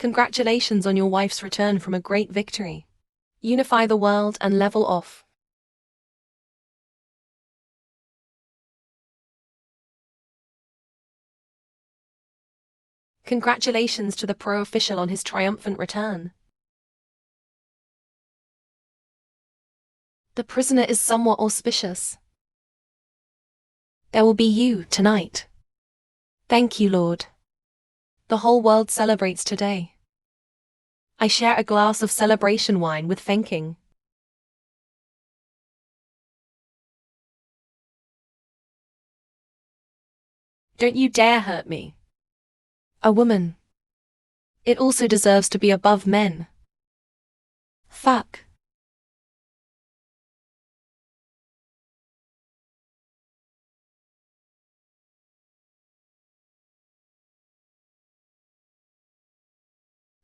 Congratulations on your wife's return from a great victory. Unify the world and level off. Congratulations to the pro official on his triumphant return. The prisoner is somewhat auspicious. There will be you tonight. Thank you, Lord. The whole world celebrates today. I share a glass of celebration wine with Fenking. Don't you dare hurt me. A woman. It also deserves to be above men. Fuck.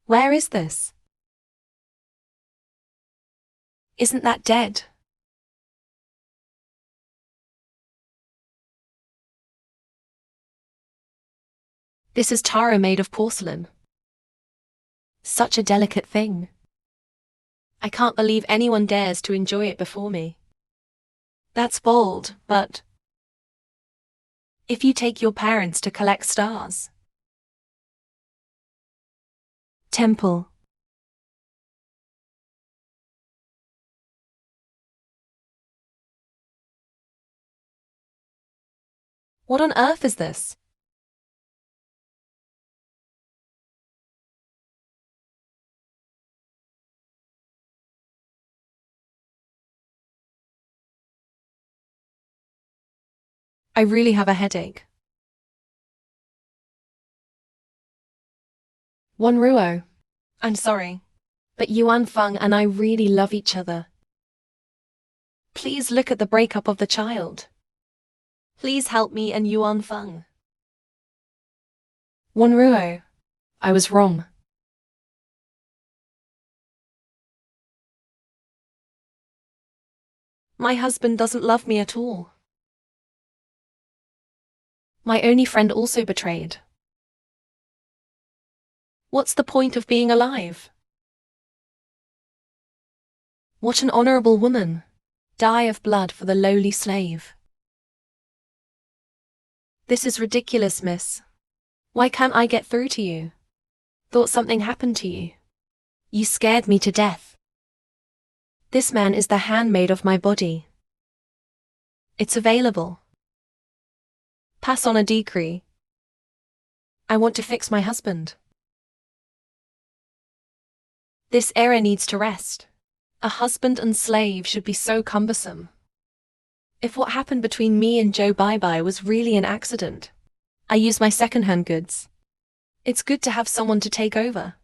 Where is this? Isn't that dead? This is taro made of porcelain. Such a delicate thing. I can't believe anyone dares to enjoy it before me. That's bold, but if you take your parents to collect stars. Temple. What on earth is this? I really have a headache. One Ruo. I'm sorry, but Yuan Feng and I really love each other. Please look at the breakup of the child. Please help me and Yuan Feng. One Ruo. I was wrong. My husband doesn't love me at all. My only friend also betrayed. What's the point of being alive? What an honorable woman. Die of blood for the lowly slave. This is ridiculous, miss. Why can't I get through to you? Thought something happened to you. You scared me to death. This man is the handmaid of my body. It's available. Pass on a decree. I want to fix my husband. This era needs to rest. A husband and slave should be so cumbersome. If what happened between me and Joe Bye-Bye was really an accident, I use my second-hand goods. It's good to have someone to take over.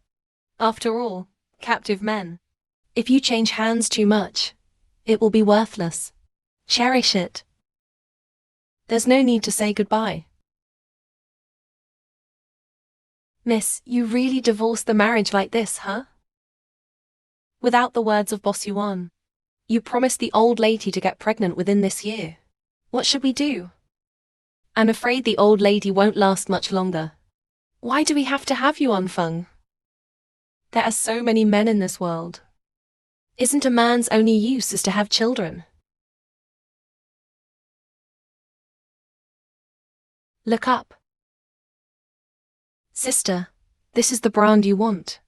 After all, captive men. If you change hands too much, it will be worthless. Cherish it. There's no need to say goodbye. Miss, you really divorced the marriage like this, huh? Without the words of Boss Yuan. You promised the old lady to get pregnant within this year. What should we do? I'm afraid the old lady won't last much longer. Why do we have to have Yuan Feng? There are so many men in this world. Isn't a man's only use is to have children? Look up. Sister, this is the brand you want.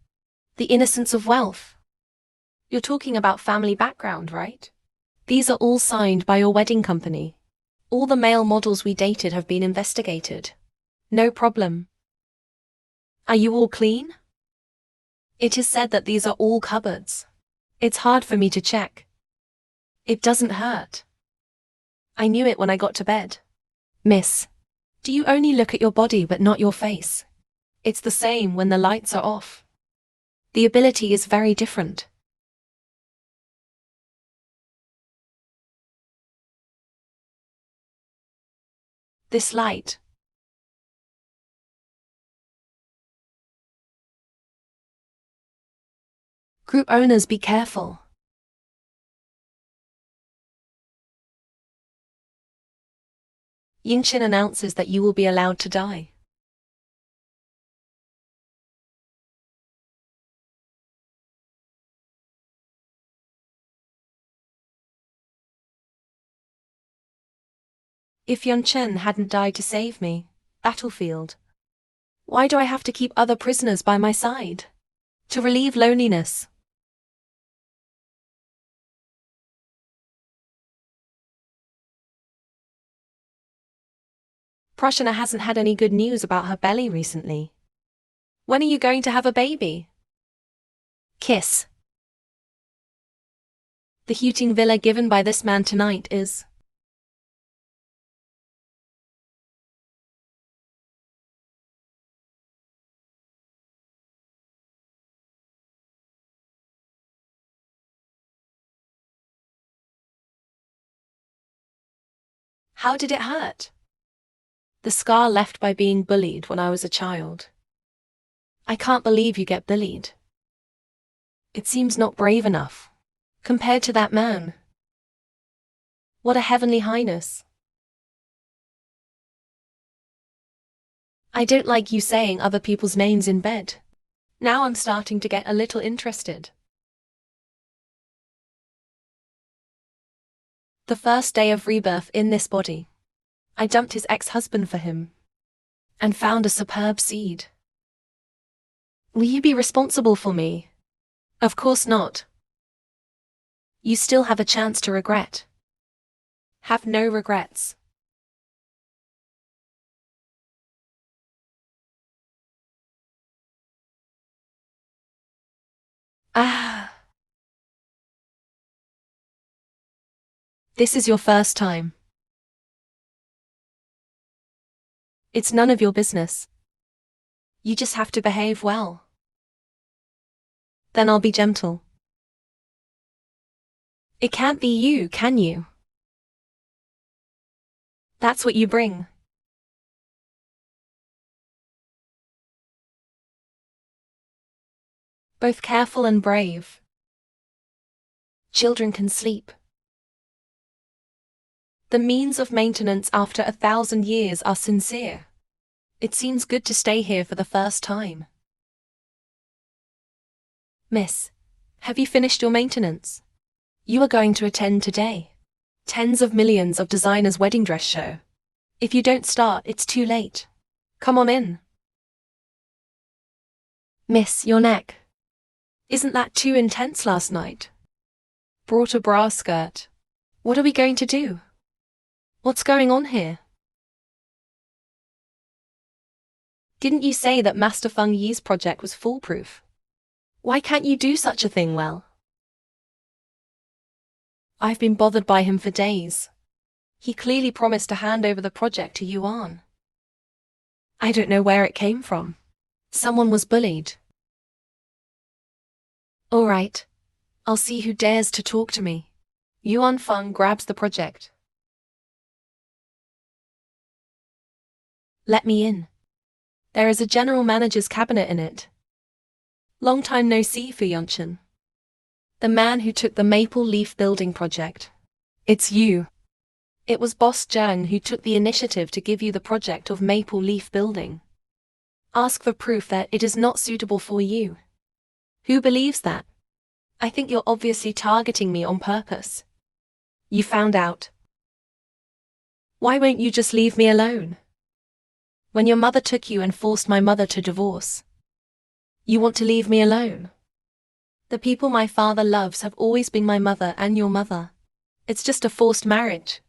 The innocence of wealth. You're talking about family background, right? These are all signed by your wedding company. All the male models we dated have been investigated. No problem. Are you all clean? It is said that these are all cupboards. It's hard for me to check. It doesn't hurt. I knew it when I got to bed. Miss, do you only look at your body but not your face? It's the same when the lights are off. The ability is very different. This light. Group owners, be careful. Yingxin announces that you will be allowed to die. If Shanshan hadn't died to save me, battlefield. Why do I have to keep other prisoners by my side? To relieve loneliness. Prashana hasn't had any good news about her belly recently. When are you going to have a baby? Kiss. The Huting villa given by this man tonight is. How did it hurt? The scar left by being bullied when I was a child. I can't believe you get bullied. It seems not brave enough. Compared to that man. What a heavenly highness. I don't like you saying other people's names in bed. Now I'm starting to get a little interested. The first day of rebirth in this body. I dumped his ex-husband for him. And found a superb seed. Will you be responsible for me? Of course not. You still have a chance to regret. Have no regrets. Ah. This is your first time. It's none of your business. You just have to behave well. Then I'll be gentle. It can't be you, can you? That's what you bring. Both careful and brave. Children can sleep. The means of maintenance after 1,000 years are sincere. It seems good to stay here for the first time. Miss, have you finished your maintenance? You are going to attend today. Tens of millions of designers' wedding dress show. If you don't start, it's too late. Come on in. Miss, your neck. Isn't that too intense last night? Brought a bra skirt. What are we going to do? What's going on here? Didn't you say that Master Feng Yi's project was foolproof? Why can't you do such a thing well? I've been bothered by him for days. He clearly promised to hand over the project to Yuan. I don't know where it came from. Someone was bullied. All right. I'll see who dares to talk to me. Yuan Feng grabs the project. Let me in. There is a general manager's cabinet in it. Long time no see for Shanshan. The man who took the Maple Leaf Building project. It's you. It was boss Zhang who took the initiative to give you the project of Maple Leaf Building. Ask for proof that it is not suitable for you. Who believes that? I think you're obviously targeting me on purpose. You found out. Why won't you just leave me alone? When your mother took you and forced my mother to divorce. You want to leave me alone? The people my father loves have always been my mother and your mother. It's just a forced marriage.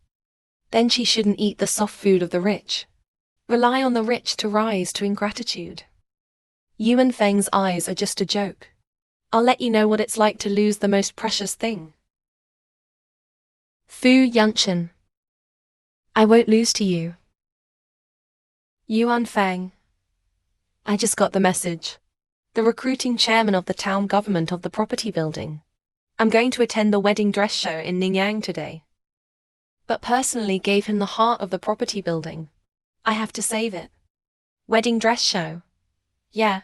Then she shouldn't eat the soft food of the rich. Rely on the rich to rise to ingratitude. Yuan Feng's eyes are just a joke. I'll let you know what it's like to lose the most precious thing. Fu Shanshan. I won't lose to you. Yuan Feng. I just got the message. The recruiting chairman of the town government of the property building. I'm going to attend the wedding dress show in Ningyan today. But personally gave him the heart of the property building. I have to save it. Wedding dress show. Yeah.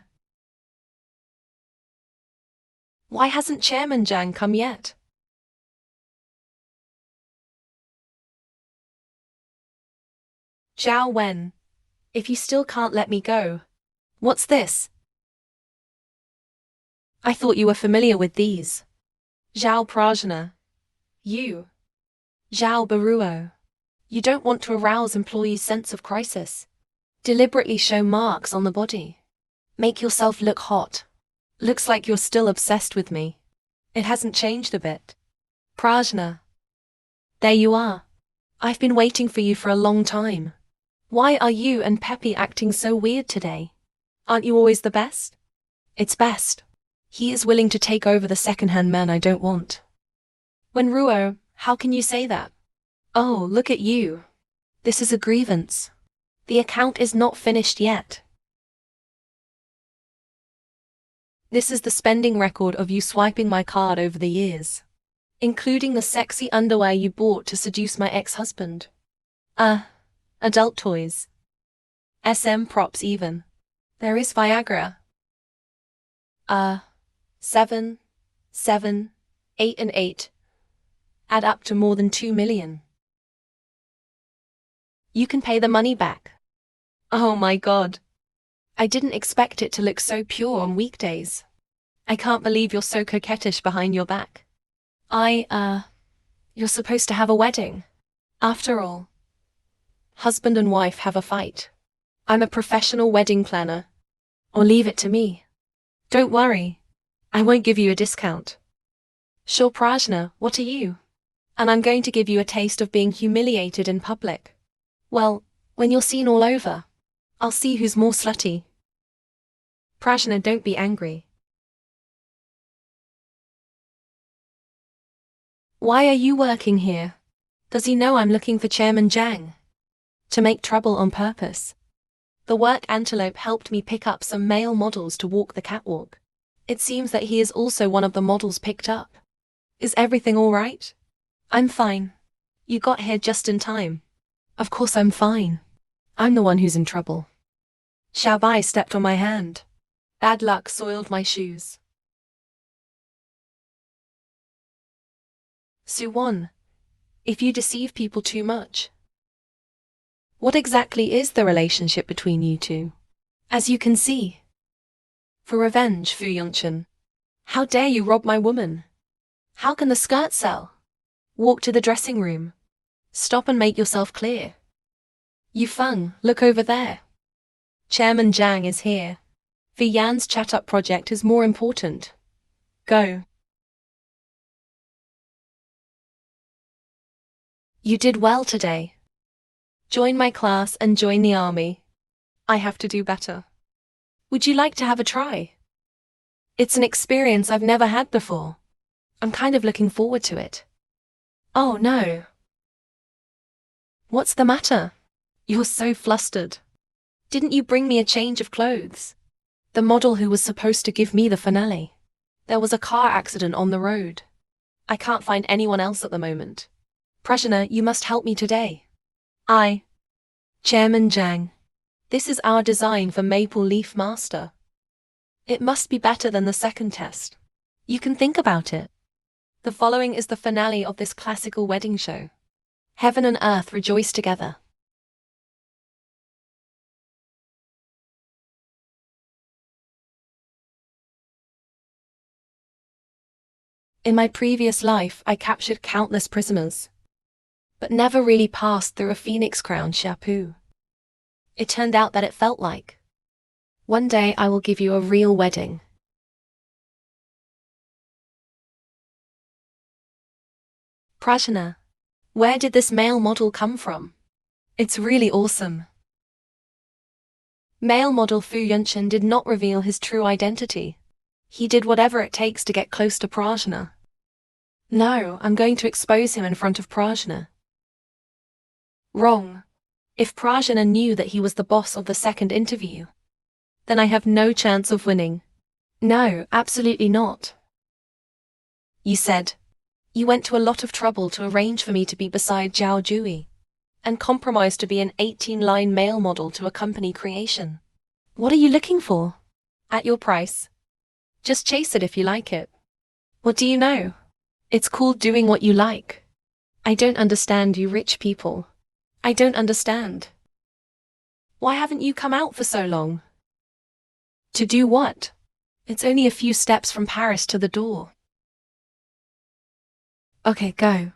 Why hasn't Chairman Zhang come yet? Zhao Wen. If you still can't let me go. What's this? I thought you were familiar with these. Zhao Prajna. You. Zhao Baruo. You don't want to arouse employees' sense of crisis. Deliberately show marks on the body. Make yourself look hot. Looks like you're still obsessed with me. It hasn't changed a bit. Prajna. There you are. I've been waiting for you for a long time. Why are you and Peppy acting so weird today? Aren't you always the best? It's best. He is willing to take over the second-hand man I don't want. When Ruo, how can you say that? Oh, look at you. This is a grievance. The account is not finished yet. This is the spending record of you swiping my card over the years, including the sexy underwear you bought to seduce my ex-husband. Adult toys. SM props even. There is Viagra. 7, 8 and 8. Add up to more than 2 million. You can pay the money back. Oh my God. I didn't expect it to look so pure on weekdays. I can't believe you're so coquettish behind your back. You're supposed to have a wedding. After all, husband and wife have a fight. I'm a professional wedding planner. Or leave it to me. Don't worry. I won't give you a discount. Sure, Prajna, what are you? And I'm going to give you a taste of being humiliated in public. Well, when you're seen all over, I'll see who's more slutty. Prajna, don't be angry. Why are you working here? Does he know I'm looking for Chairman Zhang? To make trouble on purpose. The work antelope helped me pick up some male models to walk the catwalk. It seems that he is also one of the models picked up. Is everything all right? I'm fine. You got here just in time. Of course I'm fine. I'm the one who's in trouble. Xiaobai stepped on my hand. Bad luck soiled my shoes. Suwon, if you deceive people too much. What exactly is the relationship between you two? As you can see. For revenge, Fu Yongchen. How dare you rob my woman? How can the skirt sell? Walk to the dressing room. Stop and make yourself clear. Yufeng, look over there. Chairman Zhang is here. The Yan's chat-up project is more important. Go. You did well today. Join my class and join the army. I have to do better. Would you like to have a try? It's an experience I've never had before. I'm kind of looking forward to it. Oh no. What's the matter? You're so flustered. Didn't you bring me a change of clothes? The model who was supposed to give me the finale. There was a car accident on the road. I can't find anyone else at the moment. Prashana, you must help me today. Chairman Zhang. This is our design for Maple Leaf Master. It must be better than the second test. You can think about it. The following is the finale of this classical wedding show. Heaven and earth rejoice together. In my previous life, I captured countless prisoners, but never really passed through a phoenix crown shampoo. It turned out that it felt like. One day I will give you a real wedding. Prashana, where did this male model come from? It's really awesome. Male model Fu Yunchen did not reveal his true identity. He did whatever it takes to get close to Prajna. No, I'm going to expose him in front of Prajna. Wrong. If Prajna knew that he was the boss of the second interview, then I have no chance of winning. No, absolutely not. You said, you went to a lot of trouble to arrange for me to be beside Zhao Jui, and compromise to be an 18-line male model to a company creation. What are you looking for? At your price. Just chase it if you like it. What do you know? It's called doing what you like. I don't understand you rich people. I don't understand. Why haven't you come out for so long? To do what? It's only a few steps from Paris to the door. Okay, go.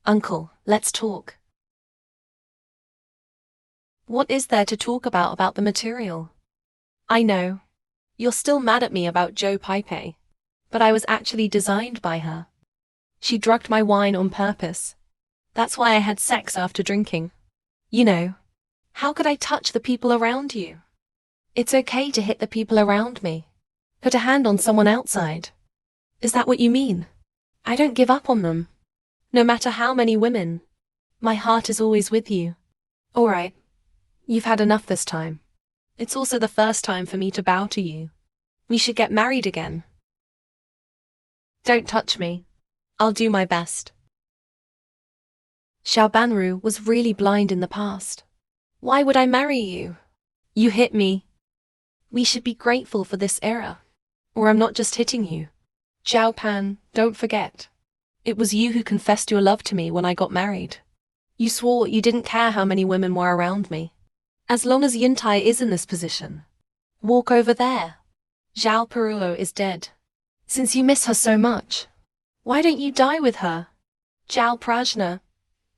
Uncle, let's talk. What is there to talk about the material? I know. You're still mad at me about Joe Pipe. But I was actually designed by her. She drugged my wine on purpose. That's why I had sex after drinking. You know. How could I touch the people around you? It's okay to hit the people around me. Put a hand on someone outside. Is that what you mean? I don't give up on them. No matter how many women. My heart is always with you. All right. You've had enough this time. It's also the first time for me to bow to you. We should get married again. Don't touch me. I'll do my best. Xiao Banru was really blind in the past. Why would I marry you? You hit me. We should be grateful for this era. Or I'm not just hitting you. Zhao Pan, don't forget. It was you who confessed your love to me when I got married. You swore you didn't care how many women were around me. As long as Yuntai is in this position. Walk over there. Zhao Peruo is dead. Since you miss her so much, why don't you die with her? Zhao Prajna.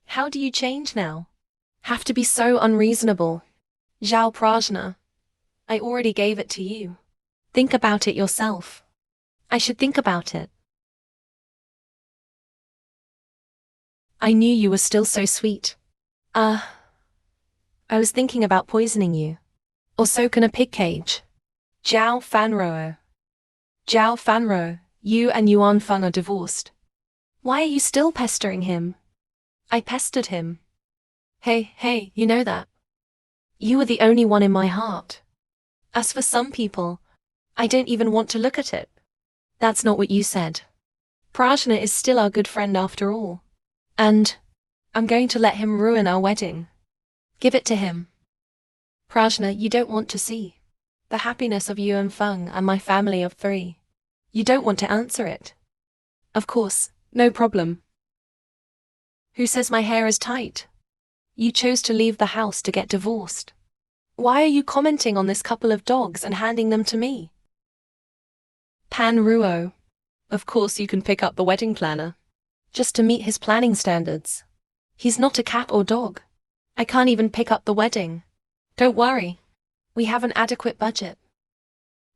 How do you change now? Have to be so unreasonable. Zhao Prajna. I already gave it to you. Think about it yourself. I should think about it. I knew you were still so sweet. I was thinking about poisoning you. Or soak in a pig cage. Zhao Fanro. Zhao Fanro, you and Yuan Feng are divorced. Why are you still pestering him? I pestered him. Hey, you know that. You were the only one in my heart. As for some people, I don't even want to look at it. That's not what you said. Prajna is still our good friend after all. And I'm going to let him ruin our wedding. Give it to him. Prajna, you don't want to see the happiness of Yuan Feng and my family of 3. You don't want to answer it. Of course, no problem. Who says my hair is tight? You chose to leave the house to get divorced. Why are you commenting on this couple of dogs and handing them to me? Pan Ruo. Of course you can pick up the wedding planner. Just to meet his planning standards. He's not a cat or dog. I can't even pick up the wedding. Don't worry. We have an adequate budget.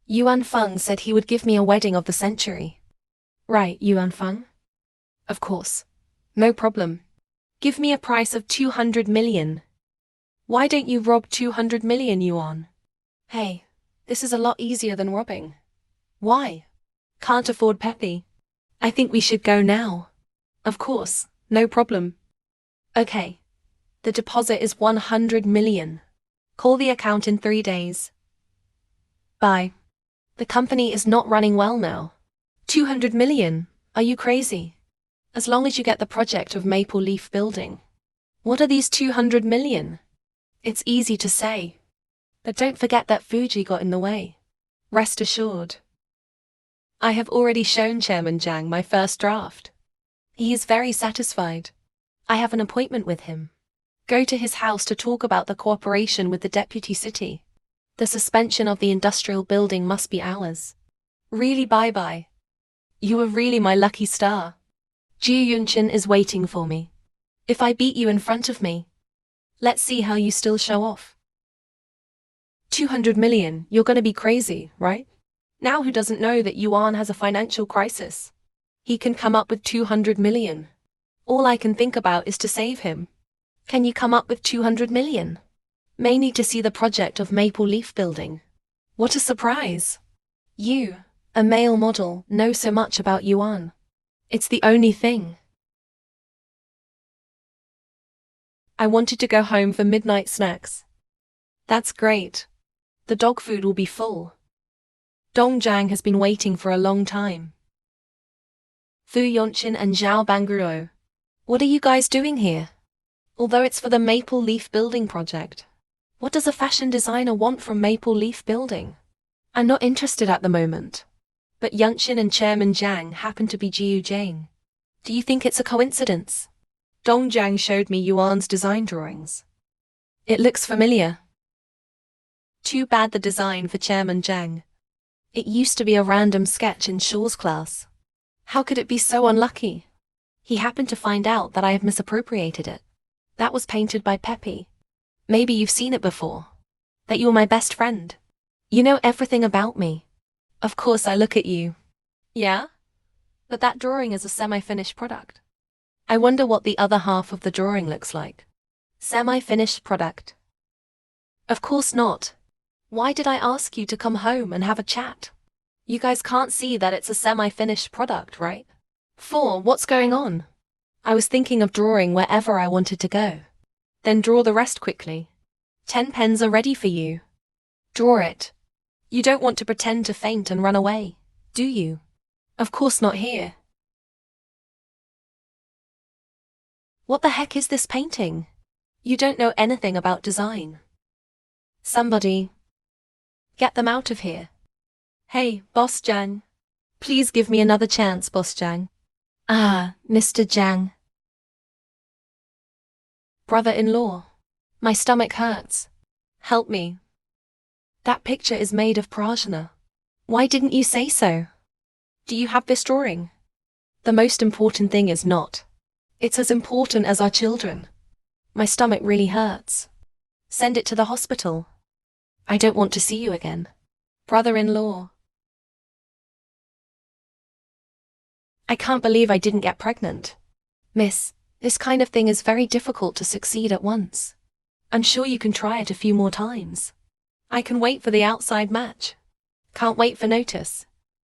Yuan Feng said he would give me a wedding of the century. Right, Yuan Feng? Of course. No problem. Give me a price of 200 million. Why don't you rob 200 million yuan? Hey, this is a lot easier than robbing. Why? Can't afford Peppy. I think we should go now. Of course, no problem. Okay. The deposit is 100 million. Call the account in 3 days. Bye. The company is not running well now. 200 million? Are you crazy? As long as you get the project of Maple Leaf Building. What are these 200 million? It's easy to say. But don't forget that Fuji got in the way. Rest assured. I have already shown Chairman Zhang my first draft. He is very satisfied. I have an appointment with him. Go to his house to talk about the cooperation with the deputy city. The suspension of the industrial building must be ours. Really bye-bye. You are really my lucky star. Jiu Yunshin is waiting for me. If I beat you in front of me, let's see how you still show off. 200 million, you're gonna be crazy, right? Now who doesn't know that Yuan has a financial crisis? He can come up with 200 million. All I can think about is to save him. Can you come up with 200 million? May need to see the project of Maple Leaf Building. What a surprise! You, a male model, know so much about Yuan. It's the only thing. I wanted to go home for midnight snacks. That's great. The dog food will be full. Dong Zhang has been waiting for a long time. Fu Yonqin and Zhao Bangruo. What are you guys doing here? Although it's for the Maple Leaf Building project. What does a fashion designer want from Maple Leaf Building? I'm not interested at the moment. But Yunqin and Chairman Zhang happen to be Jiacheng. Do you think it's a coincidence? Dong Zhang showed me Yuan's design drawings. It looks familiar. Too bad the design for Chairman Zhang. It used to be a random sketch in Shaw's class. How could it be so unlucky? He happened to find out that I have misappropriated it. That was painted by Pepe. Maybe you've seen it before. That you're my best friend. You know everything about me. Of course I look at you. Yeah? But that drawing is a semi-finished product. I wonder what the other half of the drawing looks like. Semi-finished product. Of course not. Why did I ask you to come home and have a chat? You guys can't see that it's a semi-finished product, right? 4. What's going on? I was thinking of drawing wherever I wanted to go. Then draw the rest quickly. 10 pens are ready for you. Draw it. You don't want to pretend to faint and run away, do you? Of course not here. What the heck is this painting? You don't know anything about design. Somebody. Get them out of here. Hey, Boss Zhang. Please give me another chance, Boss Zhang. Ah, Mr. Zhang. Brother-in-law. My stomach hurts. Help me. That picture is made of prajna. Why didn't you say so? Do you have this drawing? The most important thing is not. It's as important as our children. My stomach really hurts. Send it to the hospital. I don't want to see you again. Brother-in-law. I can't believe I didn't get pregnant. Miss, this kind of thing is very difficult to succeed at once. I'm sure you can try it a few more times. I can wait for the outside match. Can't wait for notice.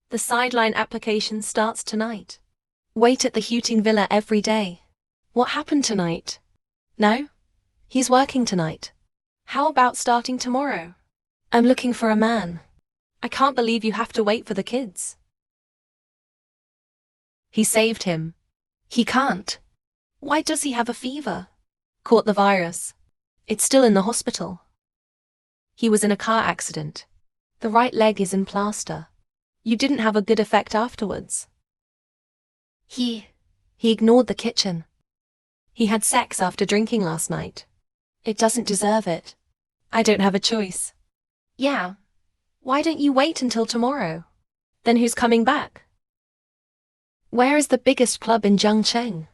The sideline application starts tonight. Wait at the Huting Villa every day. What happened tonight? No? He's working tonight. How about starting tomorrow? I'm looking for a man. I can't believe you have to wait for the kids. He saved him. He can't. Why does he have a fever? Caught the virus. It's still in the hospital. He was in a car accident. The right leg is in plaster. You didn't have a good effect afterwards. He ignored the kitchen. He had sex after drinking last night. It doesn't deserve it. I don't have a choice. Yeah. Why don't you wait until tomorrow? Then who's coming back? Where is the biggest club in Jiacheng?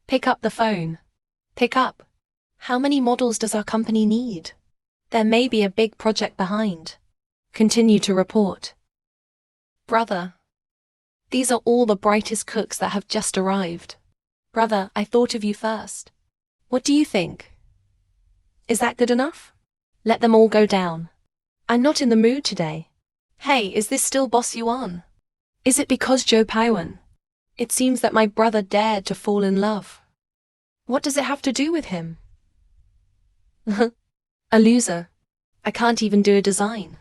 Pick up the phone. Pick up. How many models does our company need? There may be a big project behind. Continue to report. Brother. These are all the brightest cooks that have just arrived. Brother, I thought of you first. What do you think? Is that good enough? Let them all go down. I'm not in the mood today. Hey, is this still Boss Yuan? Is it because Joe Paiwan? It seems that my brother dared to fall in love. What does it have to do with him? A loser. I can't even do a design.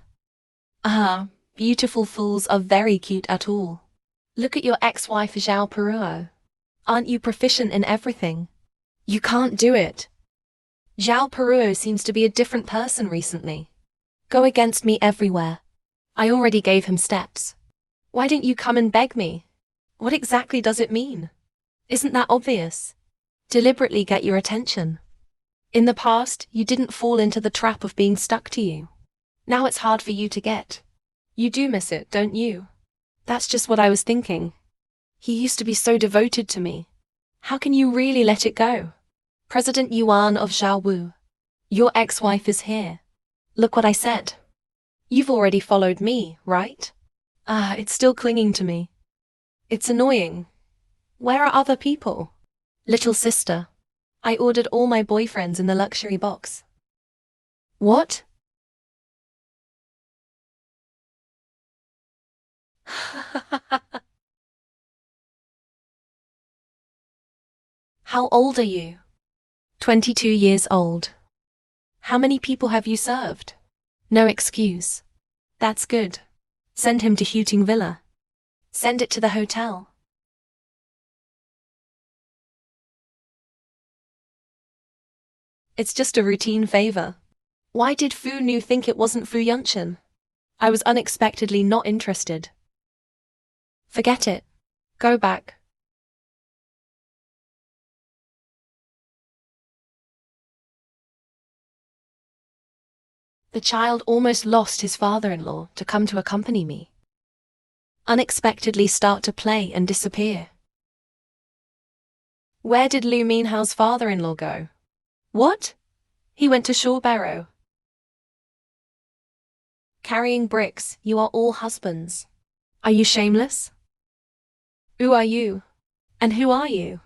Ah, beautiful fools are very cute at all. Look at your ex-wife Zhao Peruo. Aren't you proficient in everything? You can't do it. Zhao Peruo seems to be a different person recently. Go against me everywhere. I already gave him steps. Why don't you come and beg me? What exactly does it mean? Isn't that obvious? Deliberately get your attention. In the past, you didn't fall into the trap of being stuck to you. Now it's hard for you to get. You do miss it, don't you? That's just what I was thinking. He used to be so devoted to me. How can you really let it go? President Yuan of Zhaowu. Your ex-wife is here. Look what I said. You've already followed me, right? Ah, it's still clinging to me. It's annoying. Where are other people? Little sister. I ordered all my boyfriends in the luxury box. What? How old are you? 22 years old. How many people have you served? No excuse. That's good. Send him to Huting Villa. Send it to the hotel. It's just a routine favor. Why did Fu Nu think it wasn't Fu Yunshan? I was unexpectedly not interested. Forget it. Go back. The child almost lost his father-in-law to come to accompany me. unexpectedly start to play and disappear. Where did Lu Minhao's father-in-law go? What? He went to Shawbarrow. Carrying bricks, you are all husbands. Are you shameless? Who are you? And who are you?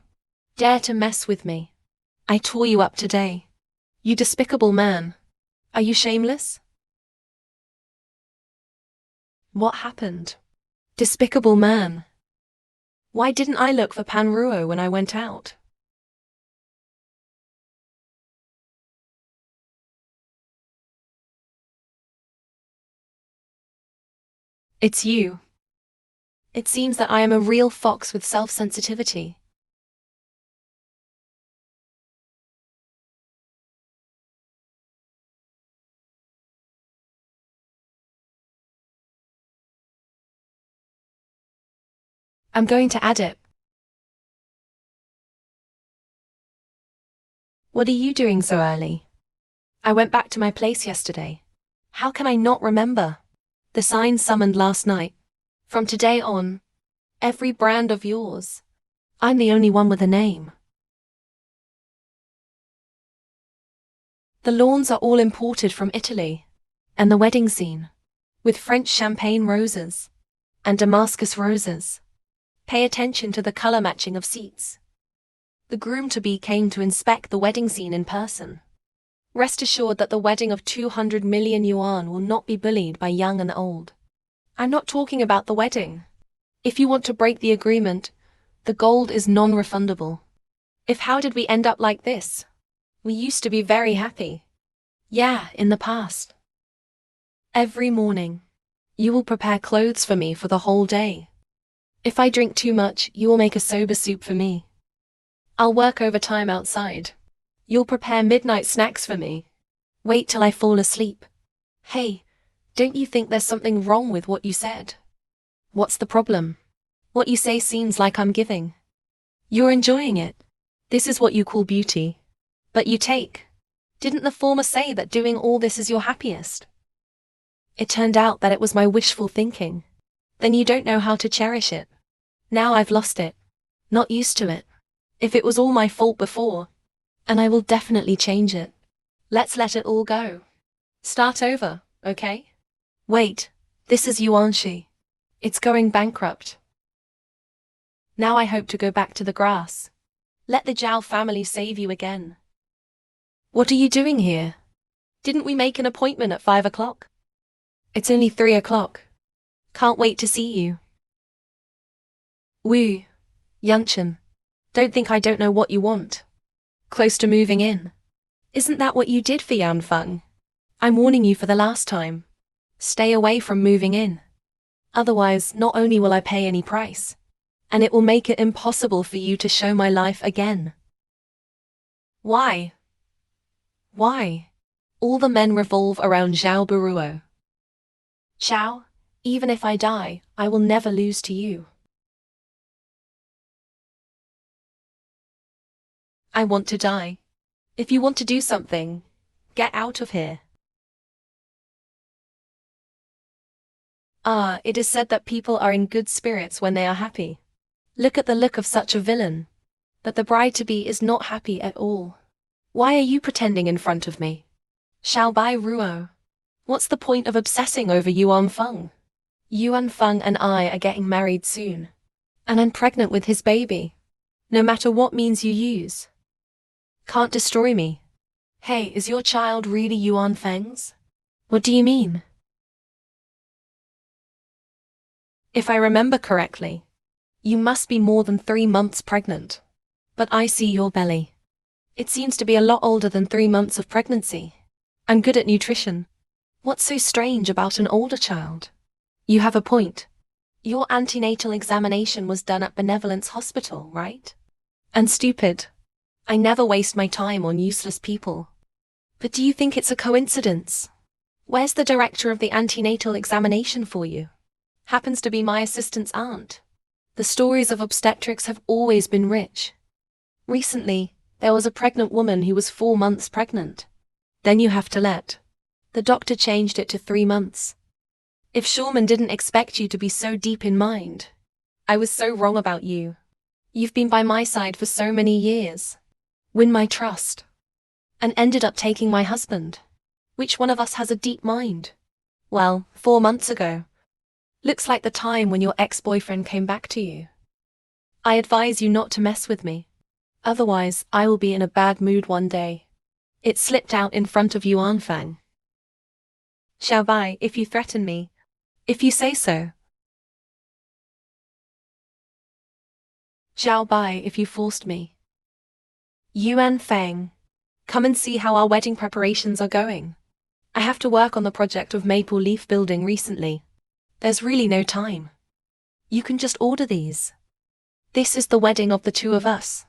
Dare to mess with me. I tore you up today. You despicable man. Are you shameless? What happened? Despicable man. Why didn't I look for Pan Ruo when I went out? It's you. It seems that I am a real fox with self-sensitivity. I'm going to add it. What are you doing so early? I went back to my place yesterday. How can I not remember? The sign summoned last night. From today on, every brand of yours. I'm the only one with a name. The lawns are all imported from Italy. And the wedding scene. With French champagne roses. And Damascus roses. Pay attention to the color matching of seats. The groom-to-be came to inspect the wedding scene in person. Rest assured that the wedding of 200 million yuan will not be bullied by young and old. I'm not talking about the wedding. If you want to break the agreement, the gold is non-refundable. How did we end up like this? We used to be very happy. Yeah, in the past. Every morning, you will prepare clothes for me for the whole day. If I drink too much, you will make a soba soup for me. I'll work overtime outside. You'll prepare midnight snacks for me. Wait till I fall asleep. Hey, don't you think there's something wrong with what you said? What's the problem? What you say seems like I'm giving. You're enjoying it. This is what you call beauty. But you take. Didn't the former say that doing all this is your happiest? It turned out that it was my wishful thinking. Then you don't know how to cherish it. Now I've lost it. Not used to it. If it was all my fault before. And I will definitely change it. Let's let it all go. Start over, okay? Wait, this is Yuanshi. It's going bankrupt. Now I hope to go back to the grass. Let the Zhao family save you again. What are you doing here? Didn't we make an appointment at 5 o'clock? It's only 3 o'clock. Can't wait to see you. Wu, Yanshan, don't think I don't know what you want. Close to moving in. Isn't that what you did for Yanfeng? I'm warning you for the last time. Stay away from moving in. Otherwise, not only will I pay any price, and it will make it impossible for you to show my life again. Why? Why? All the men revolve around Zhao Baruo. Zhao, even if I die, I will never lose to you. I want to die. If you want to do something, get out of here. It is said that people are in good spirits when they are happy. Look at the look of such a villain. But the bride-to-be is not happy at all. Why are you pretending in front of me? Bai Ruo. What's the point of obsessing over Yuan Feng? Yuan Feng and I are getting married soon. And I'm pregnant with his baby. No matter what means you use. Can't destroy me. Hey, is your child really Yuan Feng's? What do you mean? If I remember correctly, you must be more than 3 months pregnant. But I see your belly. It seems to be a lot older than 3 months of pregnancy. I'm good at nutrition. What's so strange about an older child? You have a point. Your antenatal examination was done at Benevolence Hospital, right? And stupid. I never waste my time on useless people. But do you think it's a coincidence? Where's the director of the antenatal examination for you? Happens to be my assistant's aunt. The stories of obstetrics have always been rich. Recently, there was a pregnant woman who was 4 months pregnant. Then you have to let. The doctor changed it to 3 months. If Shulman didn't expect you to be so deep in mind. I was so wrong about you. You've been by my side for so many years. Win my trust. And ended up taking my husband. Which one of us has a deep mind? Well, 4 months ago. Looks like the time when your ex-boyfriend came back to you. I advise you not to mess with me. Otherwise, I will be in a bad mood one day. It slipped out in front of Yuan Fang. Xiao Bai, if you threaten me. If you say so. Xiao Bai, if you forced me. Yuan Fang. Come and see how our wedding preparations are going. I have to work on the project of Maple Leaf Building recently. There's really no time. You can just order these. This is the wedding of the two of us.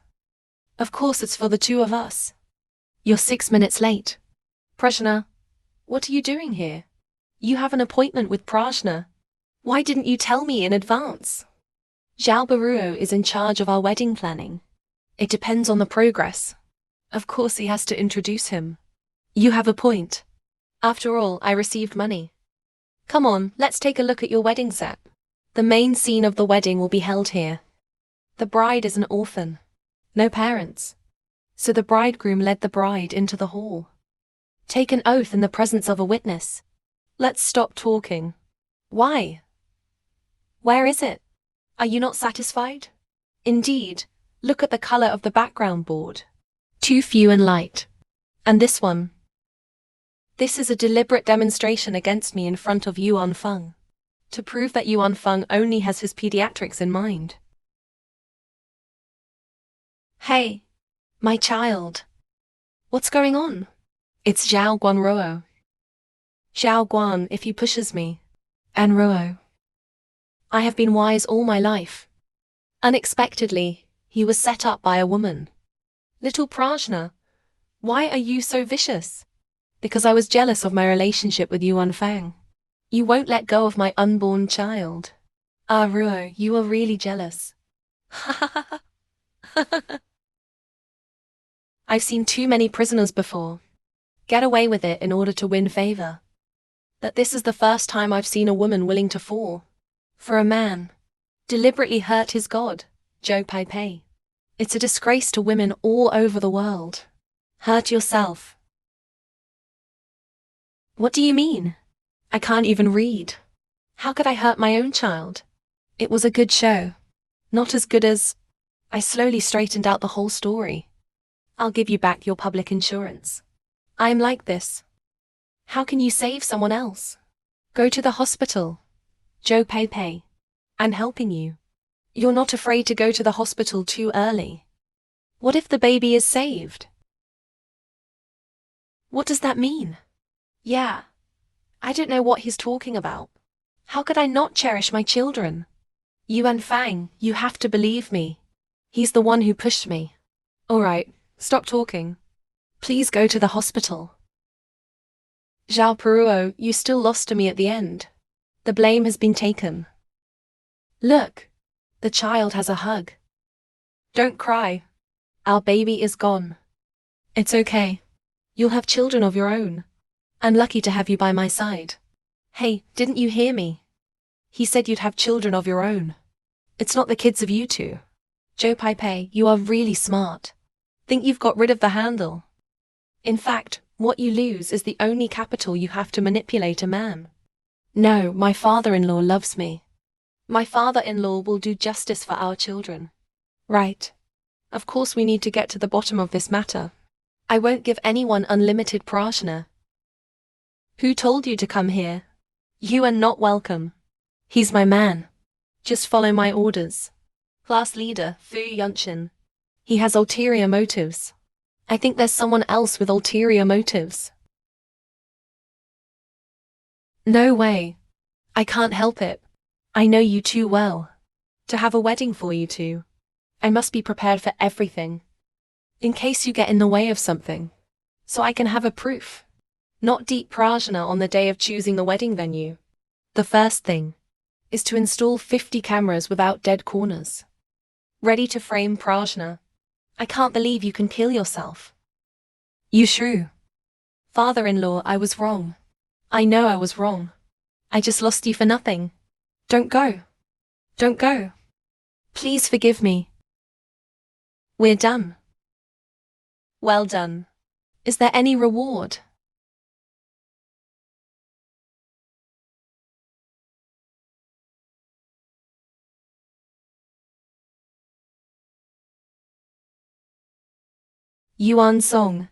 Of course it's for the two of us. You're 6 minutes late. Prajna, what are you doing here? You have an appointment with Prajna. Why didn't you tell me in advance? Zhao Baruo is in charge of our wedding planning. It depends on the progress. Of course he has to introduce him. You have a point. After all, I received money. Come on, let's take a look at your wedding set. The main scene of the wedding will be held here. The bride is an orphan. No parents. So the bridegroom led the bride into the hall. Take an oath in the presence of a witness. Let's stop talking. Why? Where is it? Are you not satisfied? Indeed, look at the color of the background board. Too few and light. And this one. This is a deliberate demonstration against me in front of Yuan Feng. To prove that Yuan Feng only has his pediatrics in mind. Hey, my child. What's going on? It's Zhao Guanruo. Zhao Guan, if he pushes me. And Ruo. I have been wise all my life. Unexpectedly, he was set up by a woman. Little Prajna, why are you so vicious? Because I was jealous of my relationship with Yuan Fang. You won't let go of my unborn child. Ah, Ruo, you are really jealous. Ha ha ha ha. I've seen too many prisoners before. Get away with it in order to win favor. But this is the first time I've seen a woman willing to fall. For a man. Deliberately hurt his god, Zhou Pai Pei. It's a disgrace to women all over the world. Hurt yourself. What do you mean? I can't even read. How could I hurt my own child? It was a good show. Not as good as... I slowly straightened out the whole story. I'll give you back your public insurance. I'm like this. How can you save someone else? Go to the hospital. Zhou Pei Pei. I'm helping you. You're not afraid to go to the hospital too early. What if the baby is saved? What does that mean? Yeah. I don't know what he's talking about. How could I not cherish my children? Yuan Fang, you have to believe me. He's the one who pushed me. All right, stop talking. Please go to the hospital. Zhao Peruo, you still lost to me at the end. The blame has been taken. Look, the child has a hug. Don't cry. Our baby is gone. It's okay. You'll have children of your own. I'm lucky to have you by my side. Hey, didn't you hear me? He said you'd have children of your own. It's not the kids of you two. Zhou Pai Pei, you are really smart. Think you've got rid of the handle. In fact, what you lose is the only capital you have to manipulate a man. No, my father-in-law loves me. My father-in-law will do justice for our children. Right. Of course we need to get to the bottom of this matter. I won't give anyone unlimited prajna. Who told you to come here? You are not welcome. He's my man. Just follow my orders. Class leader, Fu Yunshin. He has ulterior motives. I think there's someone else with ulterior motives. No way. I can't help it. I know you too well. To have a wedding for you two. I must be prepared for everything. In case you get in the way of something. So I can have a proof. Not deep prajna on the day of choosing the wedding venue. The first thing is to install 50 cameras without dead corners. Ready to frame prajna. I can't believe you can kill yourself. You shrew. Father-in-law, I was wrong. I know I was wrong. I just lost you for nothing. Don't go. Don't go. Please forgive me. We're done. Well done. Is there any reward? Yuan Song.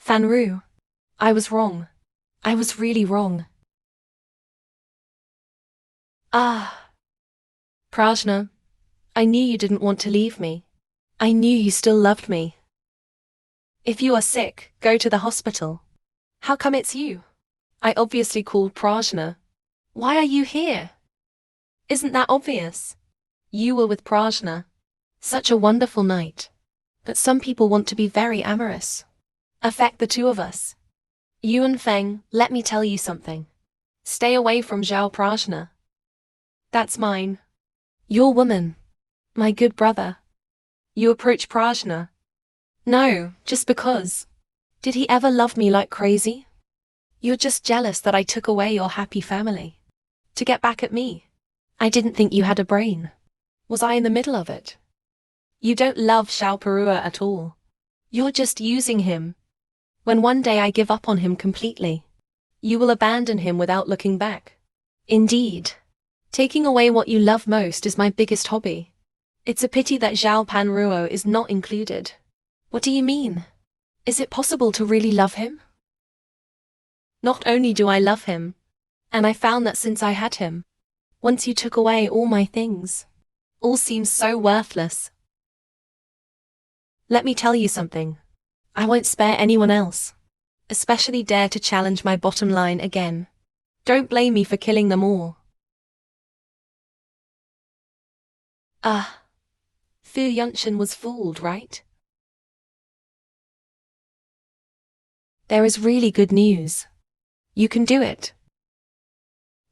Fanru. I was wrong. I was really wrong. Ah. Prajna. I knew you didn't want to leave me. I knew you still loved me. If you are sick, go to the hospital. How come it's you? I obviously called Prajna. Why are you here? Isn't that obvious? You were with Prajna. Such a wonderful night. But some people want to be very amorous. Affect the two of us. Yuan Feng, let me tell you something. Stay away from Zhao Prajna. That's mine. Your woman. My good brother. You approach Prajna. No, just because. Did he ever love me like crazy? You're just jealous that I took away your happy family. To get back at me. I didn't think you had a brain. Was I in the middle of it? You don't love Xiao Perua at all. You're just using him. When one day I give up on him completely, you will abandon him without looking back. Indeed. Taking away what you love most is my biggest hobby. It's a pity that Zhao Panruo is not included. What do you mean? Is it possible to really love him? Not only do I love him, and I found that since I had him, once you took away all my things, all seems so worthless. Let me tell you something. I won't spare anyone else, especially dare to challenge my bottom line again. Don't blame me for killing them all. Ah. Fu Yunshan was fooled, right? There is really good news. You can do it.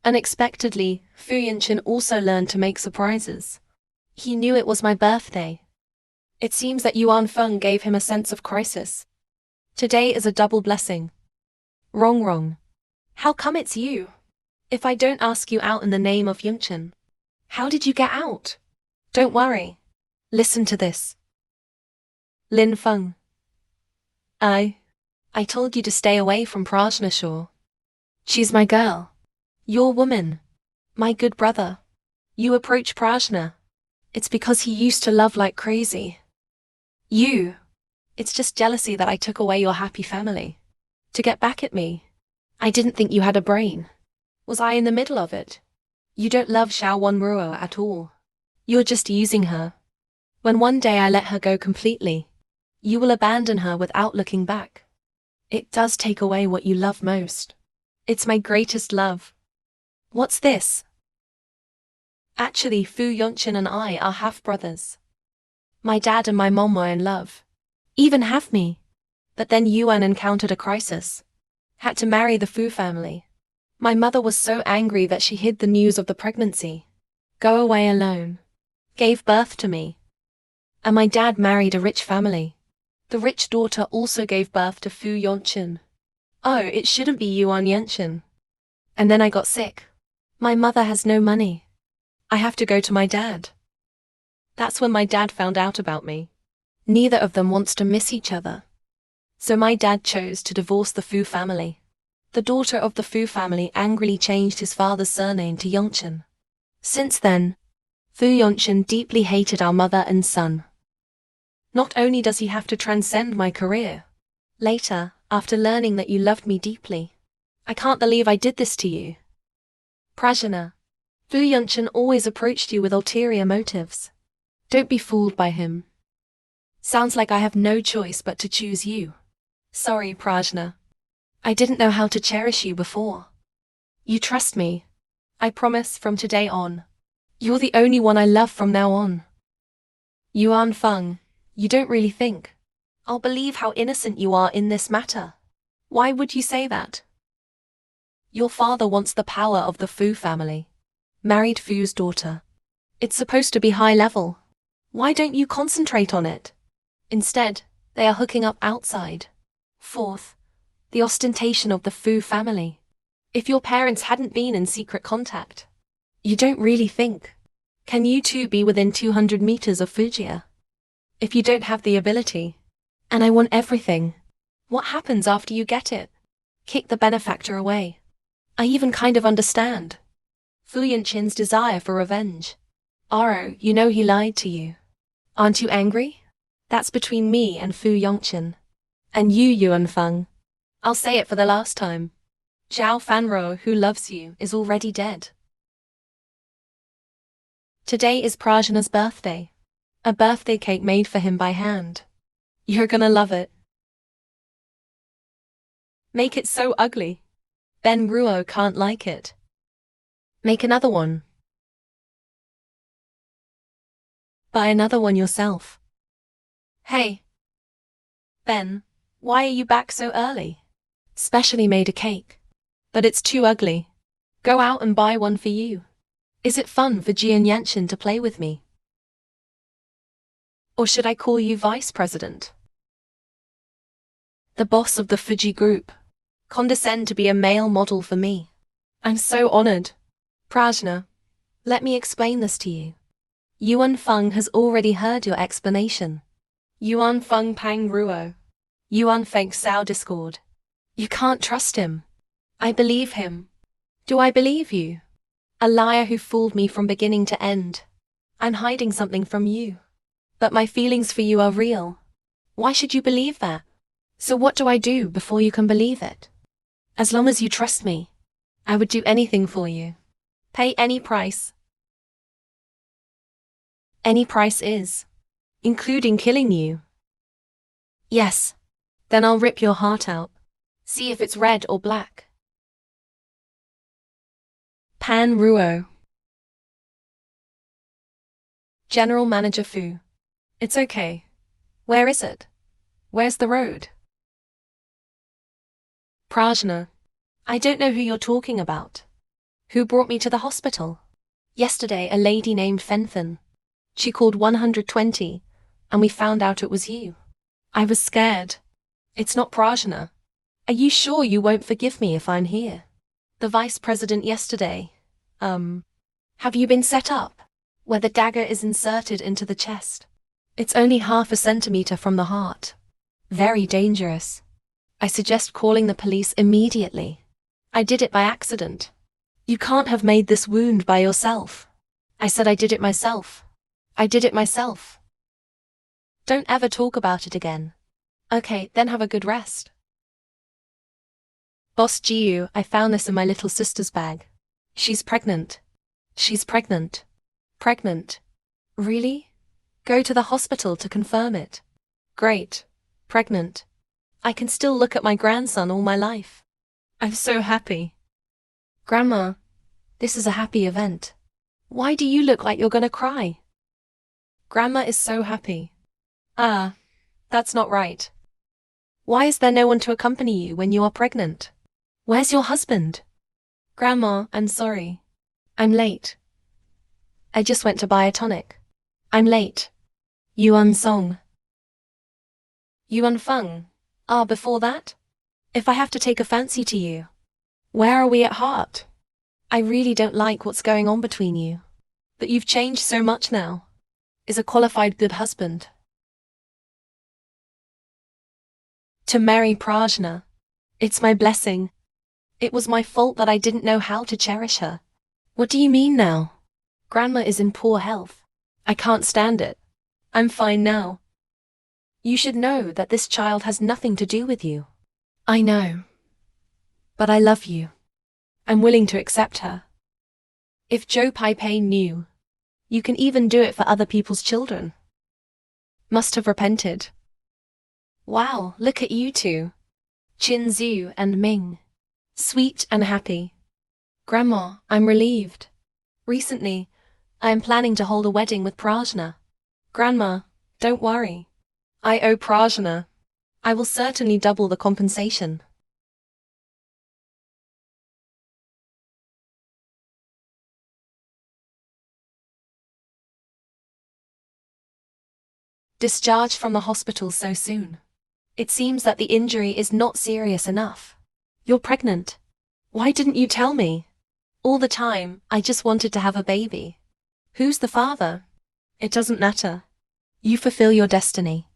Unexpectedly, Fu Yunshan also learned to make surprises. He knew it was my birthday. It seems that Yuan Feng gave him a sense of crisis. Today is a double blessing. Wrong. How come it's you? If I don't ask you out in the name of Yunshan, how did you get out? Don't worry. Listen to this. Lin Feng. I told you to stay away from Prajna Shore. She's my girl. Your woman. My good brother. You approach Prajna. It's because he used to love like crazy. It's just jealousy that I took away your happy family. To get back at me. I didn't think you had a brain. Was I in the middle of it? You don't love Xiao Wanruo at all. You're just using her. When one day I let her go completely, you will abandon her without looking back. It does take away what you love most. It's my greatest love. What's this? Actually, Fu Yunshan and I are half-brothers. My dad and my mom were in love. Even have me. But then Yuan encountered a crisis. Had to marry the Fu family. My mother was so angry that she hid the news of the pregnancy. Go away alone. Gave birth to me. And my dad married a rich family. The rich daughter also gave birth to Fu Yunshan. Oh, it shouldn't be Yuan Yunshan. And then I got sick. My mother has no money. I have to go to my dad. That's when my dad found out about me. Neither of them wants to miss each other. So my dad chose to divorce the Fu family. The daughter of the Fu family angrily changed his father's surname to Yunshan. Since then, Fu Yunshan deeply hated our mother and son. Not only does he have to transcend my career. Later, after learning that you loved me deeply, I can't believe I did this to you. Prajna. Fu Yunshan always approached you with ulterior motives. Don't be fooled by him. Sounds like I have no choice but to choose you. Sorry, Prajna. I didn't know how to cherish you before. You trust me. I promise from today on. You're the only one I love from now on. Yuan Feng, you don't really think I'll believe how innocent you are in this matter. Why would you say that? Your father wants the power of the Fu family. Married Fu's daughter. It's supposed to be high level. Why don't you concentrate on it? Instead, they are hooking up outside. Fourth, the ostentation of the Fu family. If your parents hadn't been in secret contact, you don't really think. Can you two be within 200 meters of Fujiya? If you don't have the ability, and I want everything, what happens after you get it? Kick the benefactor away. I even kind of understand Fu Yanchin's desire for revenge. Aro, you know he lied to you. Aren't you angry? That's between me and Fu Yongqin. And you, Yuan Feng. I'll say it for the last time. Zhao Fanro, who loves you, is already dead. Today is Prajna's birthday. A birthday cake made for him by hand. You're gonna love it. Make it so ugly. Ben Ruo can't like it. Make another one. Buy another one yourself. Hey. Ben, why are you back so early? Specially made a cake. But it's too ugly. Go out and buy one for you. Is it fun for Jian Yanshin to play with me? Or should I call you Vice President? The boss of the Fuji Group. Condescend to be a male model for me. I'm so honored. Prajna, let me explain this to you. Yuan Feng has already heard your explanation. Yuan Feng Pang Ruo. Yuan Feng Sao Discord. You can't trust him. I believe him. Do I believe you? A liar who fooled me from beginning to end. I'm hiding something from you. But my feelings for you are real. Why should you believe that? So what do I do before you can believe it? As long as you trust me, I would do anything for you. Pay any price. Any price is, including killing you. Yes. Then I'll rip your heart out. See if it's red or black. Pan Ruo. General Manager Fu. It's okay. Where is it? Where's the road? Prajna. I don't know who you're talking about. Who brought me to the hospital? Yesterday, a lady named Fenthan. She called 120, and we found out it was you. I was scared. It's not Prajna. Are you sure you won't forgive me if I'm here? The vice president yesterday. Have you been set up? Where the dagger is inserted into the chest. It's only 0.5 centimeter from the heart. Very dangerous. I suggest calling the police immediately. I did it by accident. You can't have made this wound by yourself. I said I did it myself. I did it myself. Don't ever talk about it again. Okay, then have a good rest. Boss Jiu, I found this in my little sister's bag. She's pregnant. She's pregnant. Pregnant. Really? Go to the hospital to confirm it. Great. Pregnant. I can still look at my grandson all my life. I'm so happy. Grandma, this is a happy event. Why do you look like you're gonna cry? Grandma is so happy. That's not right. Why is there no one to accompany you when you are pregnant? Where's your husband? Grandma, I'm sorry. I'm late. I just went to buy a tonic. I'm late. Yuan Song. Yuan Feng. Before that? If I have to take a fancy to you. Where are we at heart? I really don't like what's going on between you. But you've changed so much now. Is a qualified good husband. To marry Prajna. It's my blessing. It was my fault that I didn't know how to cherish her. What do you mean now? Grandma is in poor health. I can't stand it. I'm fine now. You should know that this child has nothing to do with you. I know. But I love you. I'm willing to accept her. If Joe Pai Pei knew, you can even do it for other people's children. Must have repented. Wow, look at you two. Chin Zhu and Ming. Sweet and happy. Grandma, I'm relieved. Recently, I am planning to hold a wedding with Prajna. Grandma, don't worry. I owe Prajna. I will certainly double the compensation. Discharged from the hospital so soon. It seems that the injury is not serious enough. You're pregnant. Why didn't you tell me? All the time, I just wanted to have a baby. Who's the father? It doesn't matter. You fulfill your destiny.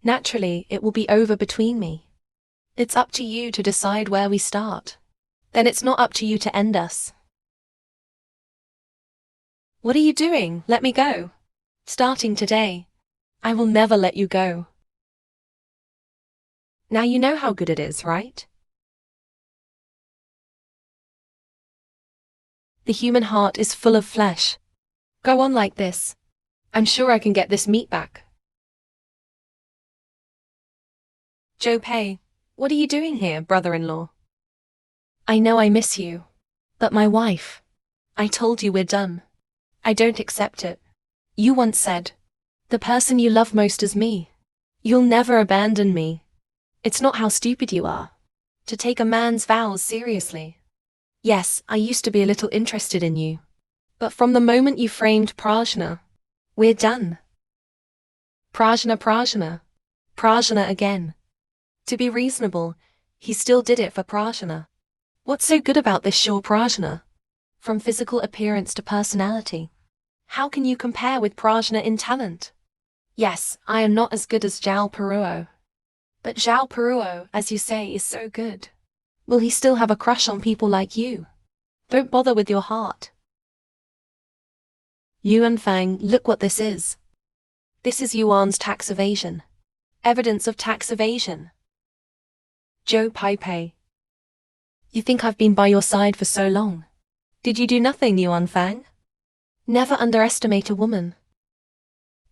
Naturally, it will be over between me. It's up to you to decide where we start. Then it's not up to you to end us. What are you doing? Let me go. Starting today, I will never let you go. Now you know how good it is, right? The human heart is full of flesh. Go on like this. I'm sure I can get this meat back. Joe Pei, what are you doing here, brother-in-law? I know I miss you. But my wife. I told you we're done. I don't accept it. You once said, the person you love most is me. You'll never abandon me. It's not how stupid you are to take a man's vows seriously. Yes, I used to be a little interested in you. But from the moment you framed Prajna, we're done. Prajna, Prajna. Prajna again. To be reasonable, he still did it for Prajna. What's so good about this sure Prajna? From physical appearance to personality. How can you compare with Prajna in talent? Yes, I am not as good as Zhao Peruo. But Zhao Peruo, as you say, is so good. Will he still have a crush on people like you? Don't bother with your heart. Yuan Fang, look what this is. This is Yuan's tax evasion. Evidence of tax evasion. Joe Pei. You think I've been by your side for so long? Did you do nothing, Yuan Fang? Never underestimate a woman.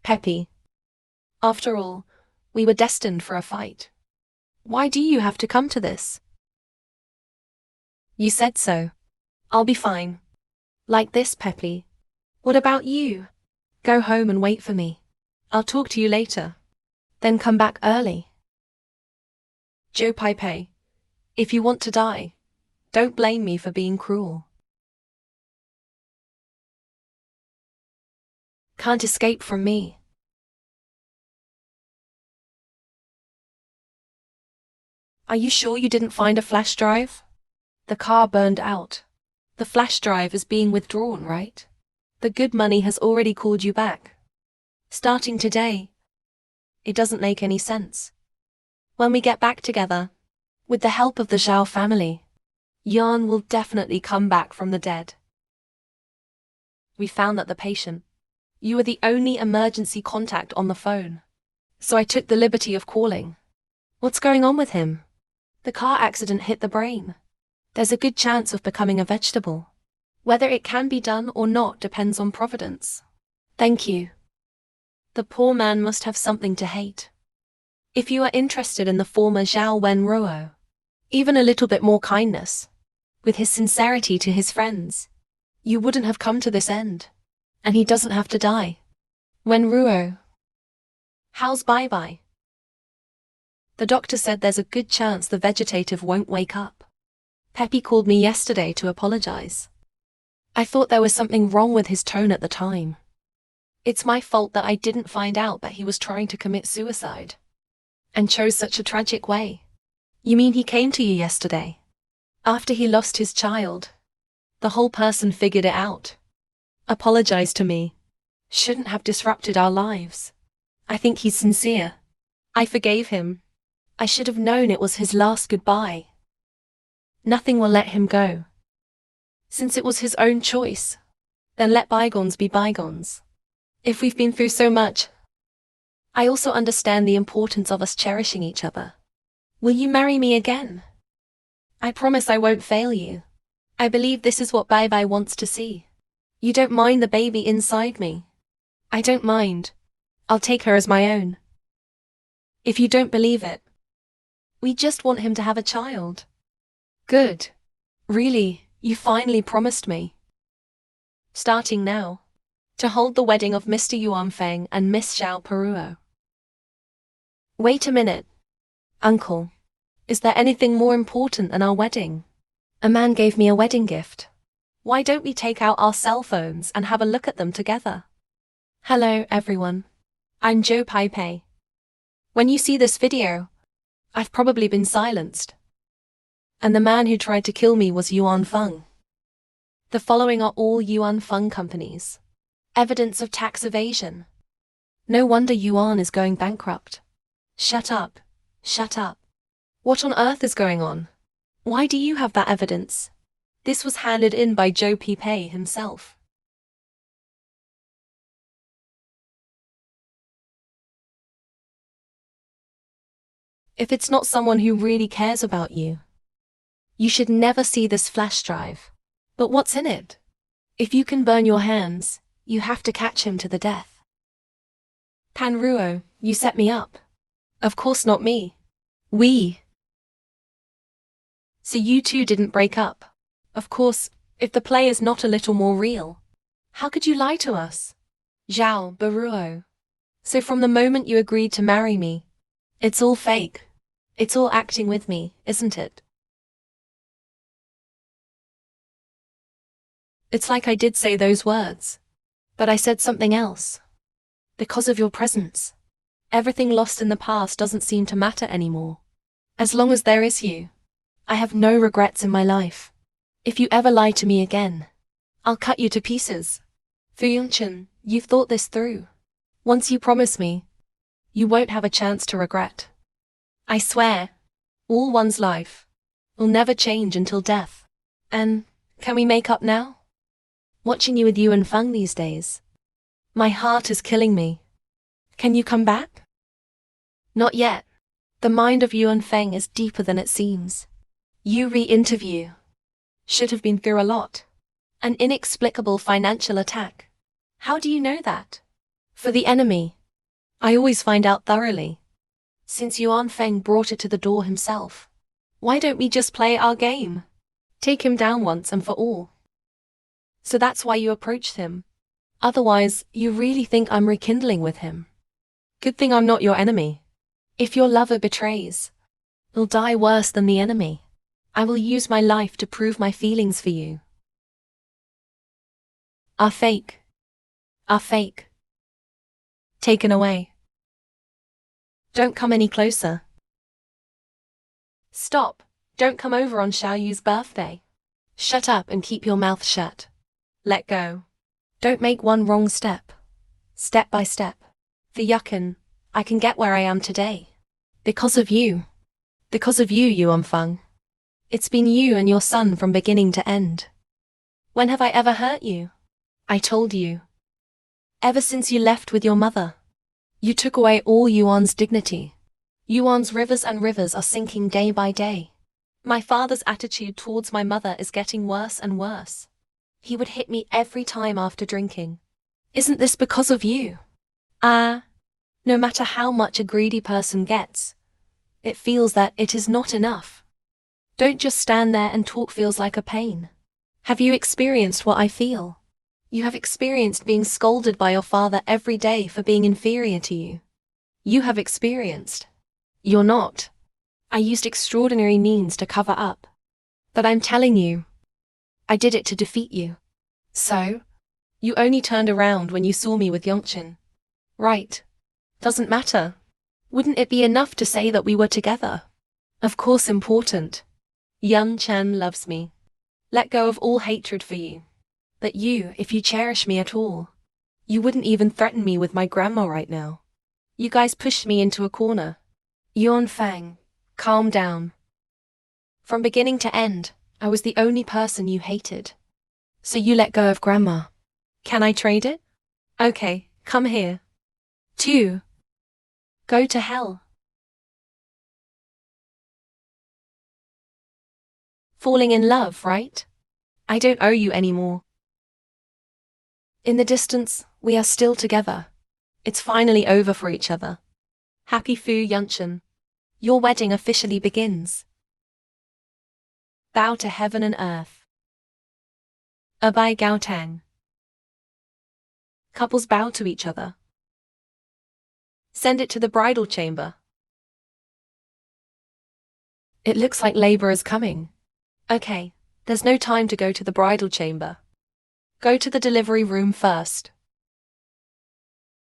Peppy. After all, we were destined for a fight. Why do you have to come to this? You said so. I'll be fine. Like this, Peppy. What about you? Go home and wait for me. I'll talk to you later. Then come back early. Joe Pei, if you want to die, don't blame me for being cruel. Can't escape from me. Are you sure you didn't find a flash drive? The car burned out. The flash drive is being withdrawn, right? The good money has already called you back. Starting today, it doesn't make any sense. When we get back together, with the help of the Zhao family, Yan will definitely come back from the dead. We found that the patient. You were the only emergency contact on the phone. So I took the liberty of calling. What's going on with him? The car accident hit the brain. There's a good chance of becoming a vegetable. Whether it can be done or not depends on providence. Thank you. The poor man must have something to hate. If you are interested in the former Zhao Wenruo, even a little bit more kindness, with his sincerity to his friends, you wouldn't have come to this end. And he doesn't have to die. Wenruo. How's bye-bye? The doctor said there's a good chance the vegetative won't wake up. Peppy called me yesterday to apologize. I thought there was something wrong with his tone at the time. It's my fault that I didn't find out that he was trying to commit suicide. And chose such a tragic way. You mean he came to you yesterday? After he lost his child? The whole person figured it out. Apologized to me. Shouldn't have disrupted our lives. I think he's sincere. I forgave him. I should have known it was his last goodbye. Nothing will let him go. Since it was his own choice, then let bygones be bygones. If we've been through so much, I also understand the importance of us cherishing each other. Will you marry me again? I promise I won't fail you. I believe this is what Bai Bai wants to see. You don't mind the baby inside me. I don't mind. I'll take her as my own. If you don't believe it, we just want him to have a child. Good. Really, you finally promised me. Starting now, to hold the wedding of Mr. Yuan Feng and Miss Zhao Peruo. Wait a minute. Uncle, is there anything more important than our wedding? A man gave me a wedding gift. Why don't we take out our cell phones and have a look at them together? Hello, everyone. I'm Joe Pei. When you see this video, I've probably been silenced. And the man who tried to kill me was Yuan Feng. The following are all Yuan Feng companies. Evidence of tax evasion. No wonder Yuan is going bankrupt. Shut up. Shut up. What on earth is going on? Why do you have that evidence? This was handed in by Zhou Pipei himself. If it's not someone who really cares about you, you should never see this flash drive. But what's in it? If you can burn your hands, you have to catch him to the death. Pan Ruo, you set me up. Of course not me. We. So you two didn't break up. Of course, if the play is not a little more real. How could you lie to us? Zhao Baruo. So from the moment you agreed to marry me, it's all fake. It's all acting with me, isn't it? It's like I did say those words. But I said something else. Because of your presence. Everything lost in the past doesn't seem to matter anymore. As long as there is you, I have no regrets in my life. If you ever lie to me again, I'll cut you to pieces. Fu Yongchen, you've thought this through. Once you promise me, you won't have a chance to regret. I swear, all one's life will never change until death. And, can we make up now? Watching you with Yuan Feng these days, my heart is killing me. Can you come back? Not yet. The mind of Yuan Feng is deeper than it seems. You re-interview. Should have been through a lot. An inexplicable financial attack. How do you know that? For the enemy. I always find out thoroughly. Since Yuan Feng brought it to the door himself. Why don't we just play our game? Take him down once and for all. So that's why you approached him. Otherwise, you really think I'm rekindling with him. Good thing I'm not your enemy. If your lover betrays, you'll die worse than the enemy. I will use my life to prove my feelings for you. Are fake. Are fake. Taken away. Don't come any closer. Stop. Don't come over on Xiaoyu's birthday. Shut up and keep your mouth shut. Let go. Don't make one wrong step. Step by step. For Jiacheng, I can get where I am today. Because of you. Because of you, Yuan Feng. It's been you and your son from beginning to end. When have I ever hurt you? I told you. Ever since you left with your mother. You took away all Yuan's dignity. Yuan's rivers and rivers are sinking day by day. My father's attitude towards my mother is getting worse and worse. He would hit me every time after drinking. Isn't this because of you? No matter how much a greedy person gets, it feels that it is not enough. Don't just stand there and talk feels like a pain. Have you experienced what I feel? You have experienced being scolded by your father every day for being inferior to you. You have experienced. You're not. I used extraordinary means to cover up. But I'm telling you, I did it to defeat you. So? You only turned around when you saw me with Yongchen. Right. Doesn't matter. Wouldn't it be enough to say that we were together? Of course important. Yongchen loves me. Let go of all hatred for you. But you, if you cherish me at all, you wouldn't even threaten me with my grandma right now. You guys pushed me into a corner. Yuan Feng, calm down. From beginning to end, I was the only person you hated. So you let go of grandma. Can I trade it? Okay, come here. 2. Go to hell. Falling in love, right? I don't owe you anymore. In the distance, we are still together. It's finally over for each other. Happy Fu Yongchen. Your wedding officially begins. Bow to heaven and earth. Abai Gao Tang. Couples bow to each other. Send it to the bridal chamber. It looks like labor is coming. Okay, there's no time to go to the bridal chamber. Go to the delivery room first.